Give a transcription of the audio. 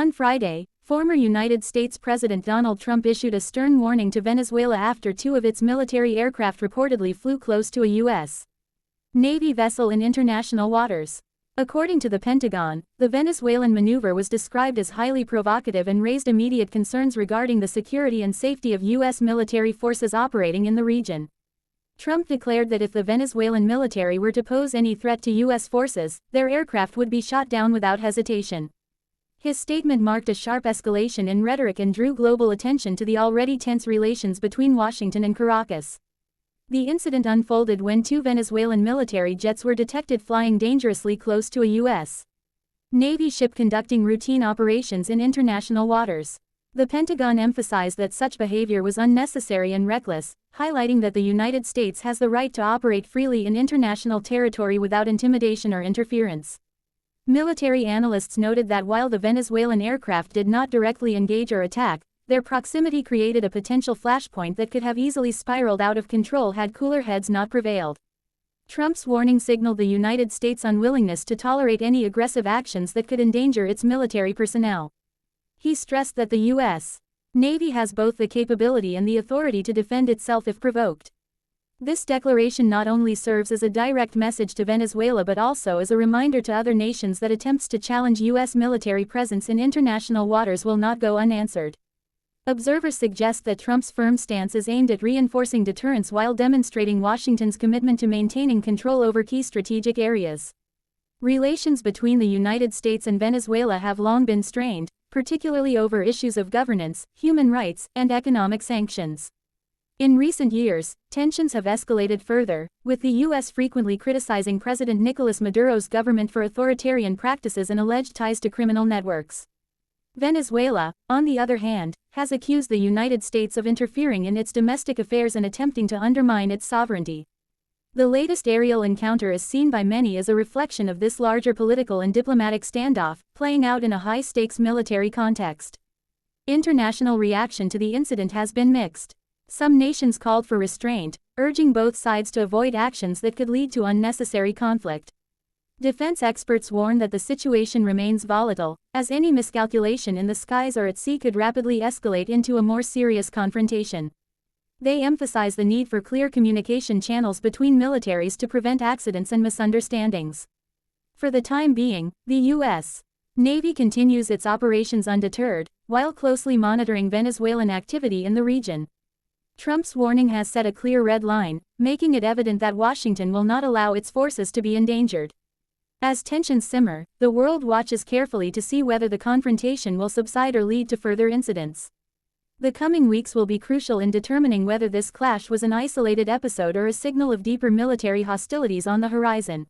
On Friday, former United States President Donald Trump issued a stern warning to Venezuela after two of its military aircraft reportedly flew close to a U.S. Navy vessel in international waters. According to the Pentagon, the Venezuelan maneuver was described as highly provocative and raised immediate concerns regarding the security and safety of U.S. military forces operating in the region. Trump declared that if the Venezuelan military were to pose any threat to U.S. forces, their aircraft would be shot down without hesitation. His statement marked a sharp escalation in rhetoric and drew global attention to the already tense relations between Washington and Caracas. The incident unfolded when two Venezuelan military jets were detected flying dangerously close to a U.S. Navy ship conducting routine operations in international waters. The Pentagon emphasized that such behavior was unnecessary and reckless, highlighting that the United States has the right to operate freely in international territory without intimidation or interference. Military analysts noted that while the Venezuelan aircraft did not directly engage or attack, their proximity created a potential flashpoint that could have easily spiraled out of control had cooler heads not prevailed. Trump's warning signaled the United States' unwillingness to tolerate any aggressive actions that could endanger its military personnel. He stressed that the U.S. Navy has both the capability and the authority to defend itself if provoked. This declaration not only serves as a direct message to Venezuela but also as a reminder to other nations that attempts to challenge U.S. military presence in international waters will not go unanswered. Observers suggest that Trump's firm stance is aimed at reinforcing deterrence while demonstrating Washington's commitment to maintaining control over key strategic areas. Relations between the United States and Venezuela have long been strained, particularly over issues of governance, human rights, and economic sanctions. In recent years, tensions have escalated further, with the U.S. frequently criticizing President Nicolas Maduro's government for authoritarian practices and alleged ties to criminal networks. Venezuela, on the other hand, has accused the United States of interfering in its domestic affairs and attempting to undermine its sovereignty. The latest aerial encounter is seen by many as a reflection of this larger political and diplomatic standoff, playing out in a high-stakes military context. International reaction to the incident has been mixed. Some nations called for restraint, urging both sides to avoid actions that could lead to unnecessary conflict. Defense experts warn that the situation remains volatile, as any miscalculation in the skies or at sea could rapidly escalate into a more serious confrontation. They emphasize the need for clear communication channels between militaries to prevent accidents and misunderstandings. For the time being, the U.S. Navy continues its operations undeterred, while closely monitoring Venezuelan activity in the region. Trump's warning has set a clear red line, making it evident that Washington will not allow its forces to be endangered. As tensions simmer, the world watches carefully to see whether the confrontation will subside or lead to further incidents. The coming weeks will be crucial in determining whether this clash was an isolated episode or a signal of deeper military hostilities on the horizon.